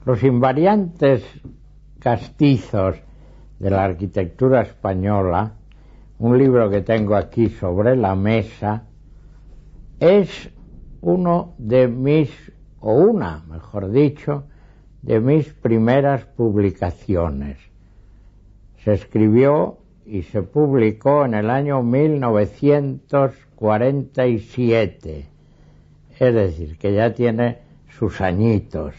Los invariantes castizos de la arquitectura española, un libro que tengo aquí sobre la mesa, es uno de mis, o una, mejor dicho, de mis primeras publicaciones. Se escribió y se publicó en el año 1947, es decir, que ya tiene sus añitos.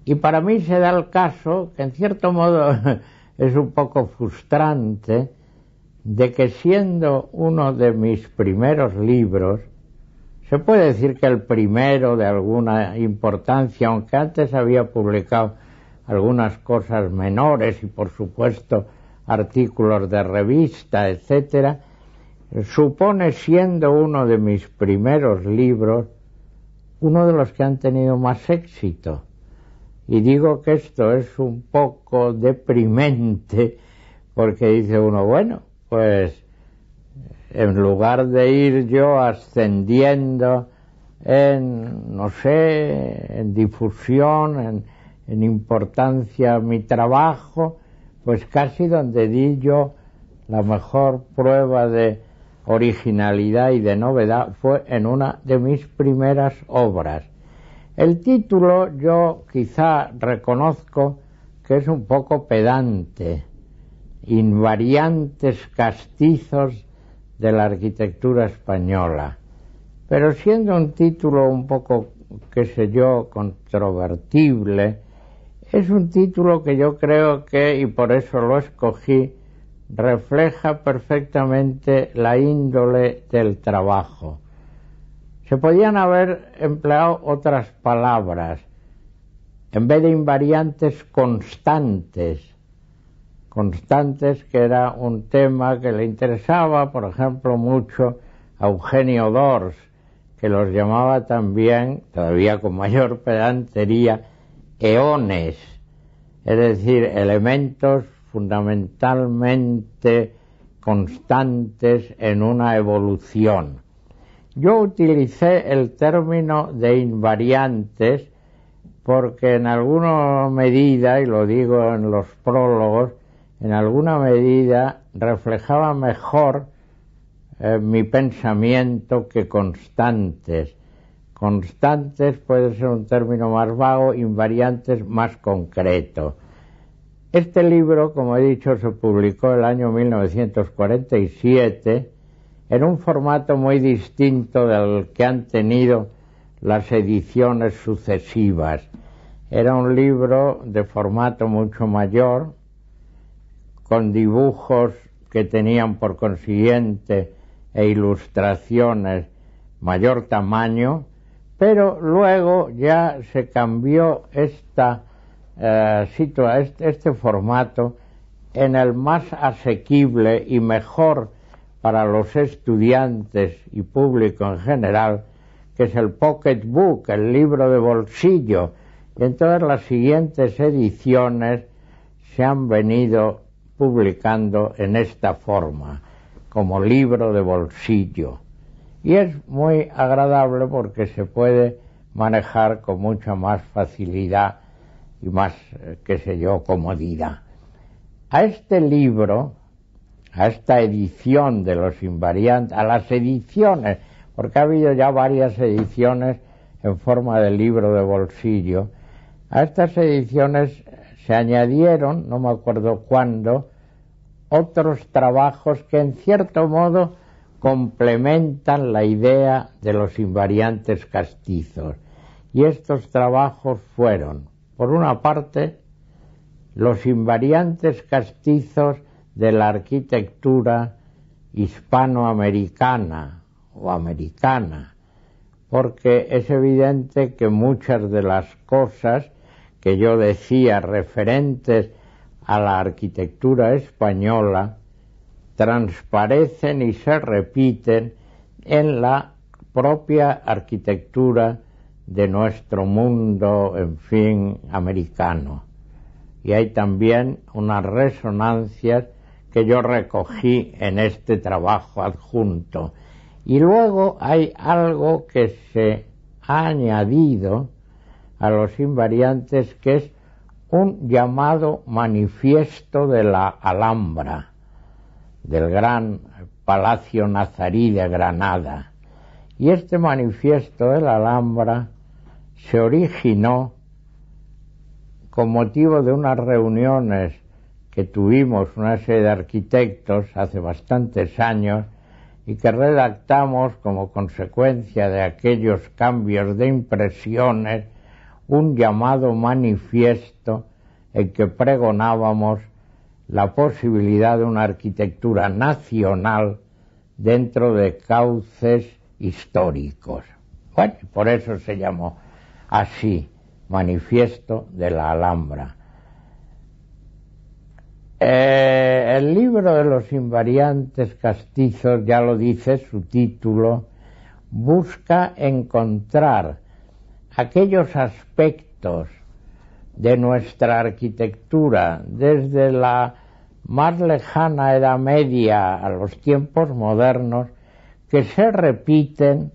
Y para mí se da el caso, que en cierto modo es un poco frustrante, de que siendo uno de mis primeros libros, se puede decir que el primero de alguna importancia, aunque antes había publicado algunas cosas menores y por supuesto artículos de revista, etcétera, supone, siendo uno de mis primeros libros, uno de los que han tenido más éxito. Y digo que esto es un poco deprimente, porque dice uno, bueno, pues en lugar de ir yo ascendiendo en, no sé, en difusión, en importancia a mi trabajo, pues casi donde di yo la mejor prueba de originalidad y de novedad fue en una de mis primeras obras. El título yo quizá reconozco que es un poco pedante, Invariantes castizos de la arquitectura española, pero siendo un título un poco, qué sé yo, controvertible, es un título que yo creo que, y por eso lo escogí, refleja perfectamente la índole del trabajo. Se podían haber empleado otras palabras, en vez de invariantes, constantes, que era un tema que le interesaba, por ejemplo, mucho a Eugenio d'Ors, que los llamaba también, todavía con mayor pedantería, eones, es decir, elementos fundamentalmente constantes en una evolución. Yo utilicé el término de invariantes porque en alguna medida, y lo digo en los prólogos, en alguna medida reflejaba mejor mi pensamiento que constantes. Constantes puede ser un término más vago, invariantes más concreto. Este libro, como he dicho, se publicó el año 1947 en un formato muy distinto del que han tenido las ediciones sucesivas. Era un libro de formato mucho mayor, con dibujos que tenían por consiguiente e ilustraciones mayor tamaño, pero luego ya se cambió este formato en el más asequible y mejor para los estudiantes y público en general, que es el Pocket Book, el libro de bolsillo. Y en todas las siguientes ediciones se han venido publicando en esta forma, como libro de bolsillo. Y es muy agradable porque se puede manejar con mucha más facilidad y más, qué sé yo, comodidad. A este libro, a esta edición de los invariantes, a las ediciones, porque ha habido ya varias ediciones en forma de libro de bolsillo, a estas ediciones se añadieron, no me acuerdo cuándo, otros trabajos que en cierto modo complementan la idea de los invariantes castizos. Y estos trabajos fueron, por una parte, los invariantes castizos de la arquitectura hispanoamericana o americana, porque es evidente que muchas de las cosas que yo decía referentes a la arquitectura española transparecen y se repiten en la propia arquitectura de nuestro mundo, en fin, americano. Y hay también unas resonancias que yo recogí en este trabajo adjunto. Y luego hay algo que se ha añadido a los invariantes, que es un llamado manifiesto de la Alhambra, del gran Palacio Nazarí de Granada. Y este manifiesto de la Alhambra se originó con motivo de unas reuniones que tuvimos una serie de arquitectos hace bastantes años y que redactamos como consecuencia de aquellos cambios de impresiones un llamado manifiesto en que pregonábamos la posibilidad de una arquitectura nacional dentro de cauces históricos. Bueno, por eso se llamó así, Manifiesto de la Alhambra. El libro de los invariantes castizos, ya lo dice su título, busca encontrar aquellos aspectos de nuestra arquitectura, desde la más lejana Edad Media a los tiempos modernos, que se repiten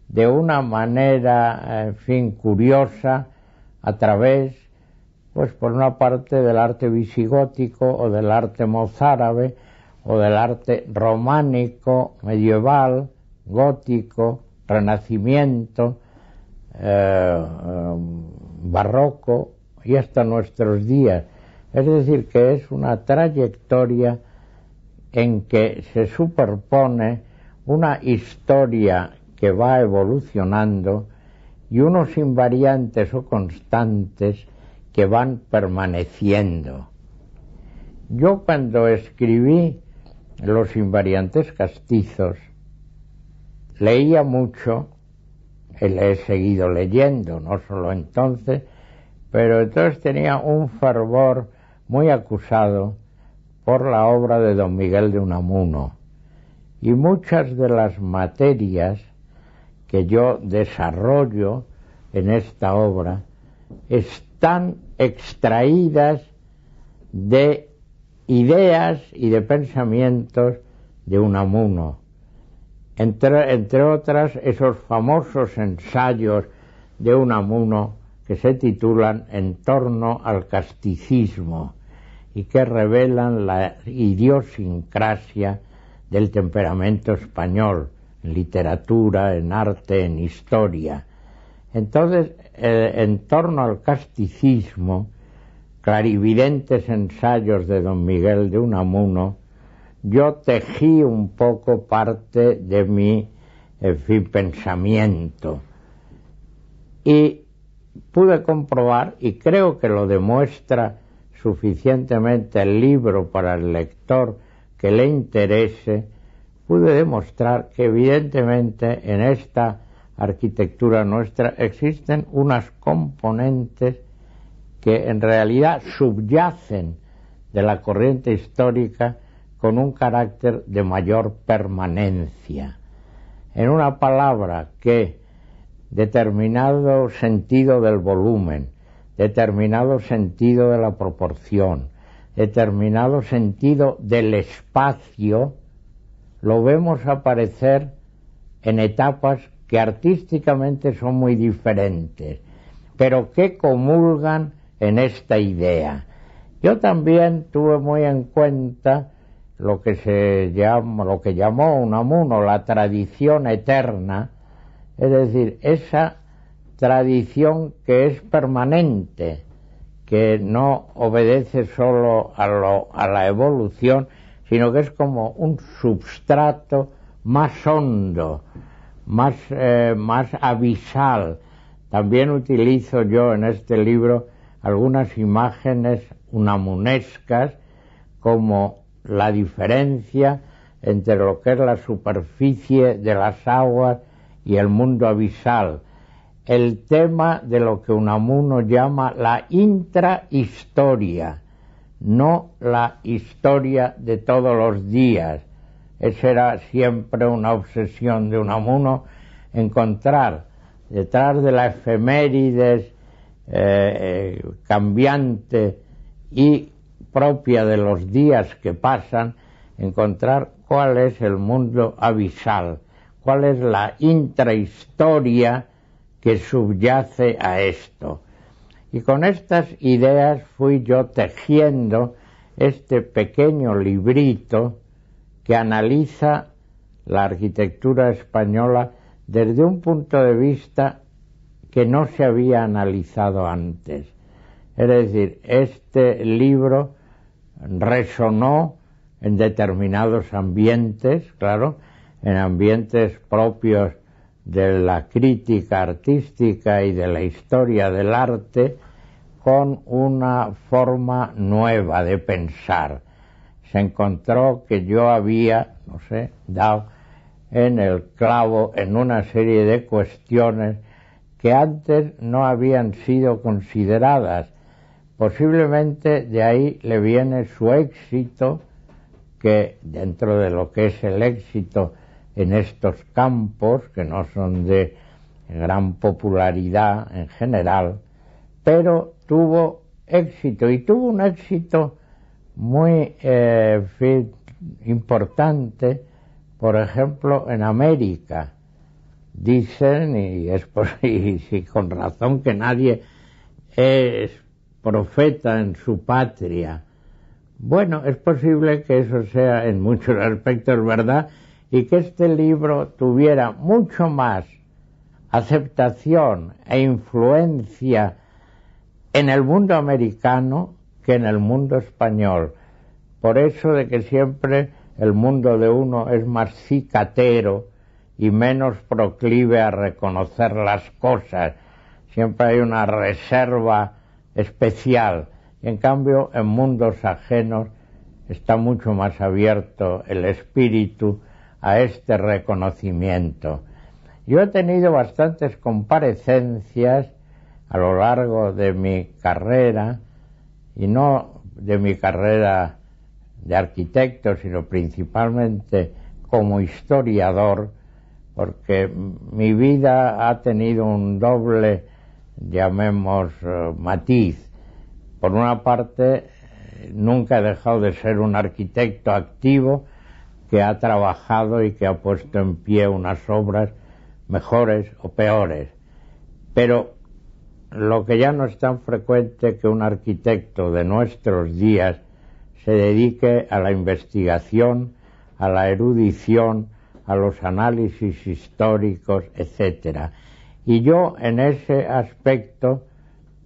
de una manera, en fin, curiosa, a través, pues por una parte del arte visigótico o del arte mozárabe o del arte románico, medieval, gótico, renacimiento, barroco y hasta nuestros días. Es decir, que es una trayectoria en que se superpone una historia que va evolucionando y unos invariantes o constantes que van permaneciendo. Yo cuando escribí Los invariantes castizos leía mucho, y le he seguido leyendo, no solo entonces, pero entonces tenía un fervor muy acusado por la obra de don Miguel de Unamuno, y muchas de las materias que yo desarrollo en esta obra están extraídas de ideas y de pensamientos de Unamuno, entre otras esos famosos ensayos de Unamuno que se titulan En torno al casticismo y que revelan la idiosincrasia del temperamento español, en literatura, en arte, en historia. Entonces, en torno al casticismo, clarividentes ensayos de don Miguel de Unamuno, yo tejí un poco parte de mi, pensamiento. Y pude comprobar, y creo que lo demuestra suficientemente el libro para el lector que le interese, pude demostrar que evidentemente en esta arquitectura nuestra existen unas componentes que en realidad subyacen de la corriente histórica con un carácter de mayor permanencia. En una palabra, que determinado sentido del volumen, determinado sentido de la proporción, determinado sentido del espacio, lo vemos aparecer en etapas que artísticamente son muy diferentes, pero que comulgan en esta idea. Yo también tuve muy en cuenta lo que llamó Unamuno la tradición eterna, es decir, esa tradición que es permanente, que no obedece solo a la evolución, sino que es como un substrato más hondo, más abisal. También utilizo yo en este libro algunas imágenes unamunescas, como la diferencia entre lo que es la superficie de las aguas y el mundo abisal, el tema de lo que Unamuno llama la intrahistoria, no la historia de todos los días. Esa era siempre una obsesión de Unamuno, encontrar detrás de la efemérides cambiante y propia de los días que pasan, encontrar cuál es el mundo abisal, cuál es la intrahistoria que subyace a esto. Y con estas ideas fui yo tejiendo este pequeño librito que analiza la arquitectura española desde un punto de vista que no se había analizado antes. Es decir, este libro resonó en determinados ambientes, claro, en ambientes propios de la crítica artística y de la historia del arte, con una forma nueva de pensar. Se encontró que yo había, dado en el clavo en una serie de cuestiones que antes no habían sido consideradas. Posiblemente de ahí le viene su éxito, que dentro de lo que es el éxito en estos campos, que no son de gran popularidad en general, pero tuvo éxito, y tuvo un éxito muy importante, por ejemplo, en América. Dicen, y con razón, que nadie es profeta en su patria. Bueno, es posible que eso sea en muchos aspectos verdad, y que este libro tuviera mucho más aceptación e influencia en el mundo americano que en el mundo español. Por eso de que siempre el mundo de uno es más cicatero y menos proclive a reconocer las cosas. Siempre hay una reserva especial. En cambio, en mundos ajenos está mucho más abierto el espíritu a este reconocimiento. Yo he tenido bastantes comparecencias a lo largo de mi carrera, y no de mi carrera de arquitecto, sino principalmente como historiador, porque mi vida ha tenido un doble, llamemos, matiz. Por una parte, nunca he dejado de ser un arquitecto activo que ha trabajado y que ha puesto en pie unas obras mejores o peores. Pero lo que ya no es tan frecuente que un arquitecto de nuestros días se dedique a la investigación, a la erudición, a los análisis históricos, etc. Y yo en ese aspecto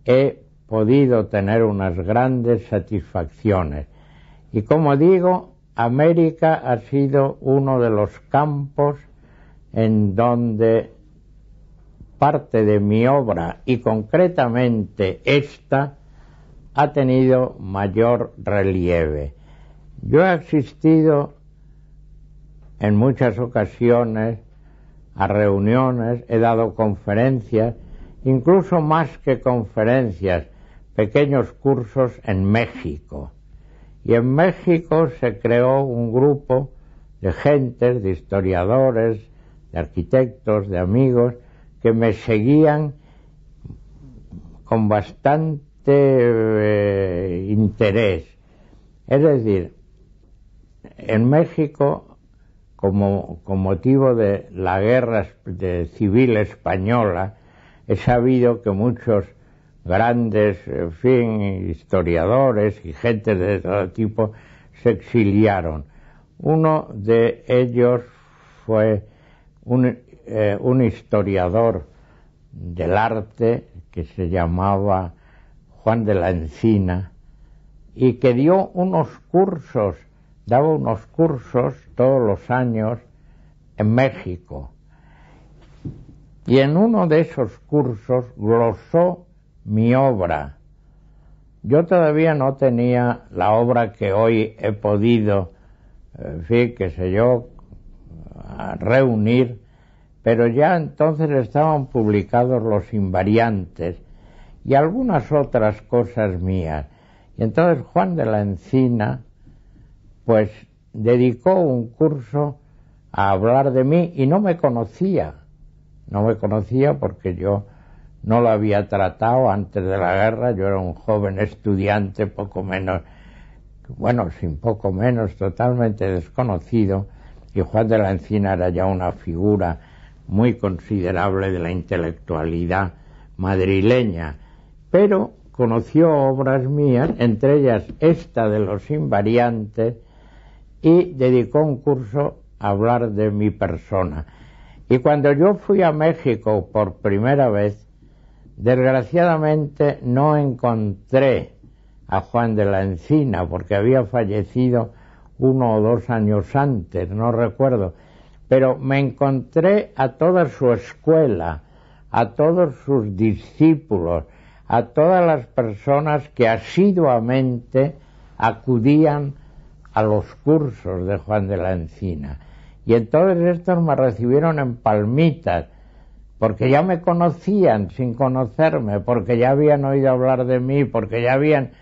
he podido tener unas grandes satisfacciones. Y como digo, América ha sido uno de los campos en donde parte de mi obra, y concretamente esta, ha tenido mayor relieve. Yo he asistido en muchas ocasiones a reuniones, he dado conferencias, incluso más que conferencias, pequeños cursos en México. Y en México se creó un grupo de gentes, de historiadores, de arquitectos, de amigos, que me seguían con bastante interés. Es decir, en México, con motivo de la guerra civil española, he sabido que muchos grandes, historiadores y gente de todo tipo se exiliaron. Uno de ellos fue un historiador del arte que se llamaba Juan de la Encina, y que daba unos cursos todos los años en México. Y en uno de esos cursos glosó mi obra. Yo todavía no tenía la obra que hoy he podido, reunir, pero ya entonces estaban publicados Los Invariantes y algunas otras cosas mías. Y entonces Juan de la Encina, pues, dedicó un curso a hablar de mí, y no me conocía porque yo no lo había tratado antes de la guerra. Yo era un joven estudiante, totalmente desconocido, y Juan de la Encina era ya una figura muy considerable de la intelectualidad madrileña. pero conoció obras mías, entre ellas esta de Los Invariantes, y dedicó un curso a hablar de mi persona. Y cuando yo fui a México por primera vez, desgraciadamente no encontré a Juan de la Encina, porque había fallecido 1 o 2 años antes, no recuerdo, pero me encontré a toda su escuela, a todos sus discípulos, a todas las personas que asiduamente acudían a los cursos de Juan de la Encina. Y entonces estos me recibieron en palmitas, porque ya me conocían sin conocerme, porque ya habían oído hablar de mí, porque ya habían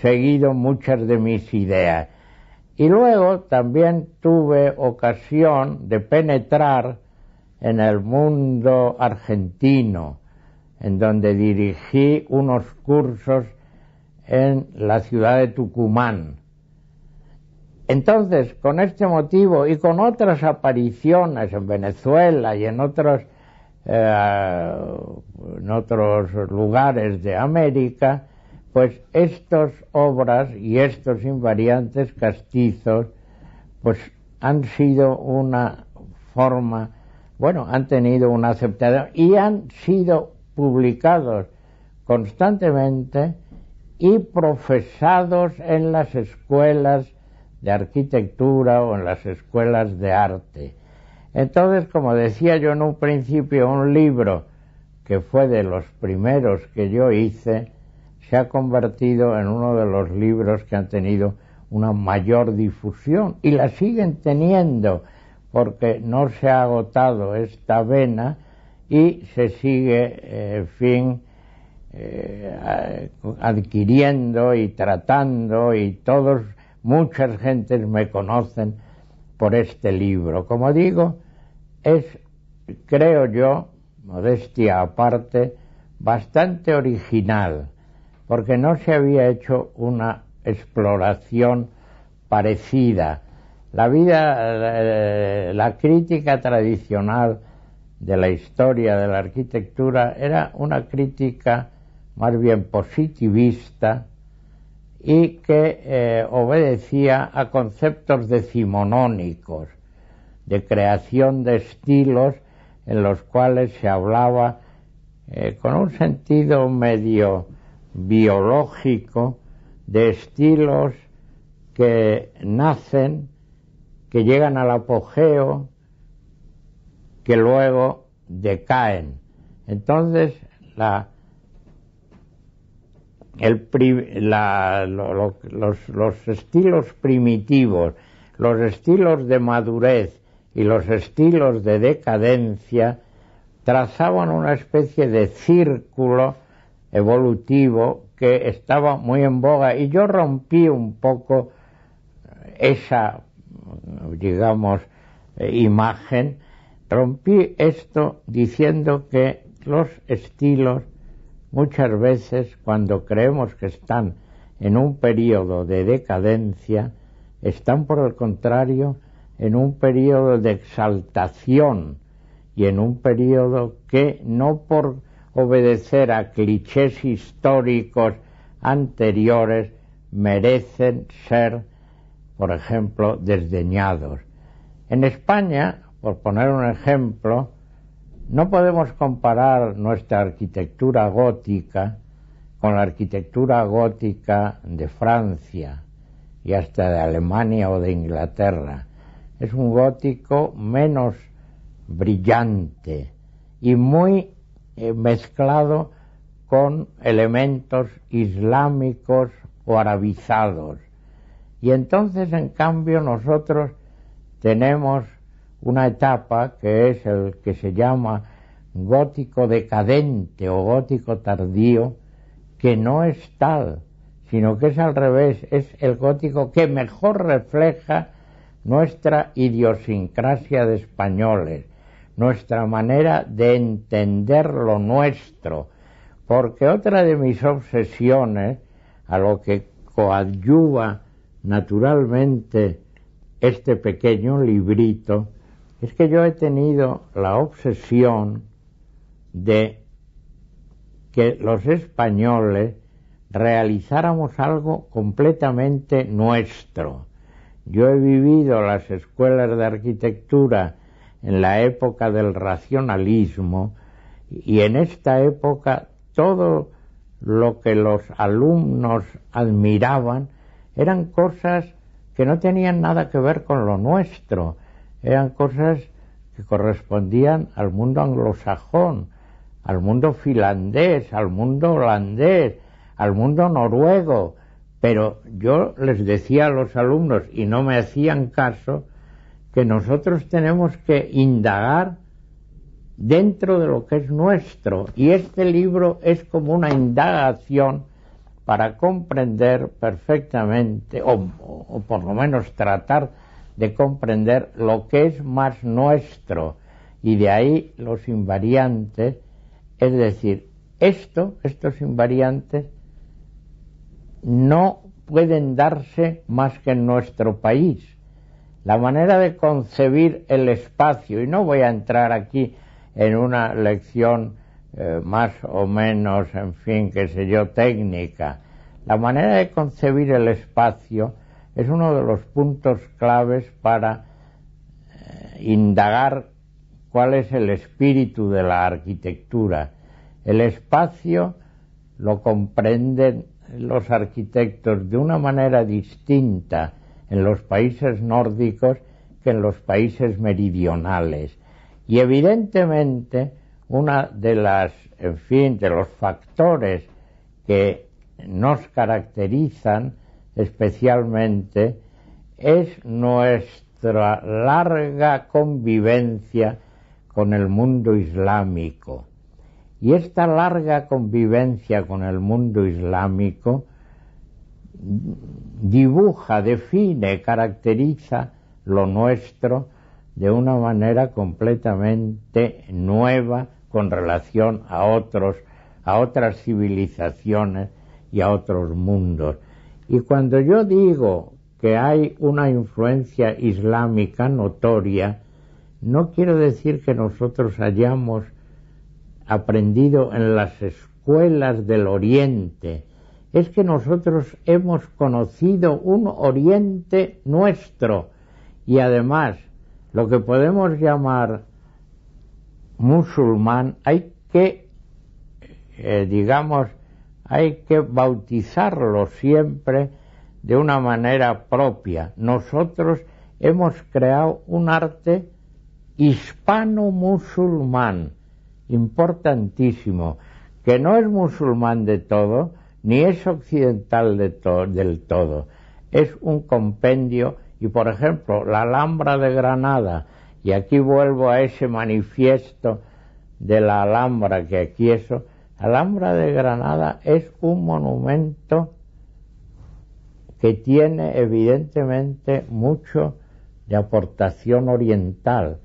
seguido muchas de mis ideas. Y luego también tuve ocasión de penetrar en el mundo argentino, en donde dirigí unos cursos en la ciudad de Tucumán. Entonces, con este motivo y con otras apariciones en Venezuela y en otros lugares de América, pues estas obras y estos invariantes castizos pues han sido una forma, han tenido una aceptación y han sido publicados constantemente y profesados en las escuelas de arquitectura o en las escuelas de arte. Entonces, como decía yo en un principio, un libro que fue de los primeros que yo hice se ha convertido en uno de los libros que han tenido una mayor difusión y la siguen teniendo porque no se ha agotado esta vena y se sigue, adquiriendo y tratando, y muchas gentes me conocen por este libro. Como digo, es, creo yo, modestia aparte, bastante original, porque no se había hecho una exploración parecida. La crítica tradicional de la historia de la arquitectura era una crítica más bien positivista y que obedecía a conceptos decimonónicos, de creación de estilos en los cuales se hablaba con un sentido medio biológico de estilos que nacen, que llegan al apogeo, que luego decaen. Entonces los estilos primitivos, los estilos de madurez y los estilos de decadencia trazaban una especie de círculo evolutivo que estaba muy en boga, y yo rompí un poco esa, digamos, imagen. Rompí esto diciendo que los estilos, muchas veces, cuando creemos que están en un periodo de decadencia, están por el contrario en un periodo de exaltación y en un periodo que, no por obedecer a clichés históricos anteriores, merecen ser, por ejemplo, desdeñados. En España, por poner un ejemplo, no podemos comparar nuestra arquitectura gótica con la arquitectura gótica de Francia y hasta de Alemania o de Inglaterra. Es un gótico menos brillante y muy mezclado con elementos islámicos o arabizados. Y entonces, en cambio, nosotros tenemos una etapa que es el que se llama gótico decadente o gótico tardío, que no es tal, sino que es al revés, es el gótico que mejor refleja nuestra idiosincrasia de españoles, nuestra manera de entender lo nuestro, porque otra de mis obsesiones, a lo que coadyuva naturalmente este pequeño librito, es que yo he tenido la obsesión de que los españoles realizáramos algo completamente nuestro. Yo he vivido las escuelas de arquitectura en la época del racionalismo, y en esta época todo lo que los alumnos admiraban eran cosas que no tenían nada que ver con lo nuestro, eran cosas que correspondían al mundo anglosajón, al mundo finlandés, al mundo holandés, al mundo noruego. Pero yo les decía a los alumnos, y no me hacían caso, que nosotros tenemos que indagar dentro de lo que es nuestro, y este libro es como una indagación para comprender perfectamente, o por lo menos tratar de comprender lo que es más nuestro, y de ahí los invariantes, es decir, estos invariantes no pueden darse más que en nuestro país. La manera de concebir el espacio, y no voy a entrar aquí en una lección más o menos, en fin, qué sé yo, técnica. La manera de concebir el espacio es uno de los puntos claves para indagar cuál es el espíritu de la arquitectura. El espacio lo comprenden los arquitectos de una manera distinta en los países nórdicos que en los países meridionales. Y evidentemente una de de los factores que nos caracterizan especialmente es nuestra larga convivencia con el mundo islámico. Y esta larga convivencia con el mundo islámico dibuja, define, caracteriza lo nuestro de una manera completamente nueva con relación a otras civilizaciones y a otros mundos. Y cuando yo digo que hay una influencia islámica notoria, no quiero decir que nosotros hayamos aprendido en las escuelas del Oriente, es que nosotros hemos conocido un Oriente nuestro, y además lo que podemos llamar musulmán hay que, hay que bautizarlo siempre de una manera propia. Nosotros hemos creado un arte hispano-musulmán importantísimo, que no es musulmán de todo, ni es occidental del todo. Es un compendio, y por ejemplo, la Alhambra de Granada, y aquí vuelvo a ese manifiesto de la Alhambra, que aquí la Alhambra de Granada es un monumento que tiene evidentemente mucho de aportación oriental,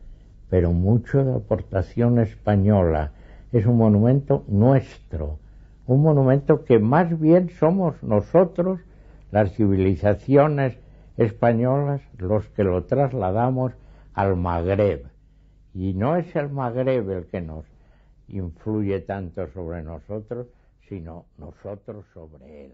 pero mucho de aportación española. Es un monumento nuestro, un monumento que más bien somos nosotros, las civilizaciones españolas, los que lo trasladamos al Magreb. Y no es el Magreb el que nos influye tanto sobre nosotros, sino nosotros sobre él.